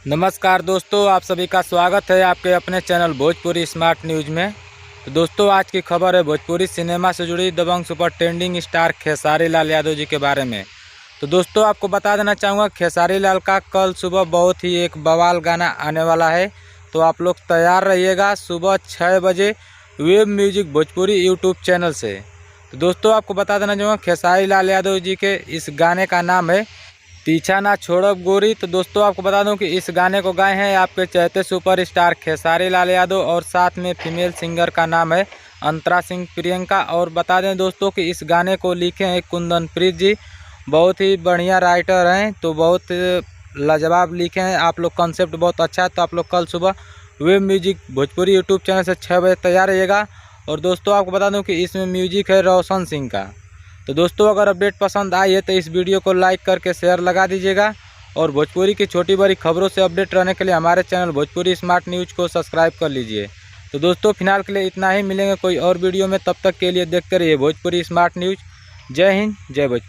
नमस्कार दोस्तों, आप सभी का स्वागत है आपके अपने चैनल भोजपुरी स्मार्ट न्यूज़ में। तो दोस्तों, आज की खबर है भोजपुरी सिनेमा से जुड़ी दबंग super trending star Khesari Lal Yadav ji के बारे में। तो दोस्तों, आपको बता देना चाहूँगा खेसारी लाल का कल सुबह बहुत ही एक बवाल गाना आने वाला है, तो आप लोग तैयार रहिएगा सुबह 6 बजे web music Bhojpuri YouTube channel से। तो दोस्तों, आपको बता देना चाहूँगा खेसारी लाल यादव जी के इस गाने का नाम है पीछा ना छोड़ब गोरी। तो दोस्तों, आपको बता दूं कि इस गाने को गाए हैं आपके चहते सुपरस्टार खेसारी लाल यादव और साथ में फीमेल सिंगर का नाम है अंतरा सिंह प्रियंका। और बता दें दोस्तों कि इस गाने को लिखे हैं कुंदन प्रीत जी, बहुत ही बढ़िया राइटर हैं, तो बहुत लाजवाब लिखे हैं। आप लोग कॉन्सेप्ट बहुत अच्छा है, तो आप लोग कल सुबह web music Bhojpuri YouTube channel से 6 बजे तैयार रहिएगा। और दोस्तों, आपको बता दूँ कि इसमें म्यूजिक है रोशन सिंह का। तो दोस्तों, अगर अपडेट पसंद आई है तो इस वीडियो को लाइक करके शेयर लगा दीजिएगा और भोजपुरी की छोटी बड़ी खबरों से अपडेट रहने के लिए हमारे चैनल भोजपुरी स्मार्ट न्यूज़ को सब्सक्राइब कर लीजिए। तो दोस्तों, फिलहाल के लिए इतना ही, मिलेंगे कोई और वीडियो में, तब तक के लिए देखते रहिए भोजपुरी स्मार्ट न्यूज़। जय हिंद, जय भोजपुरी।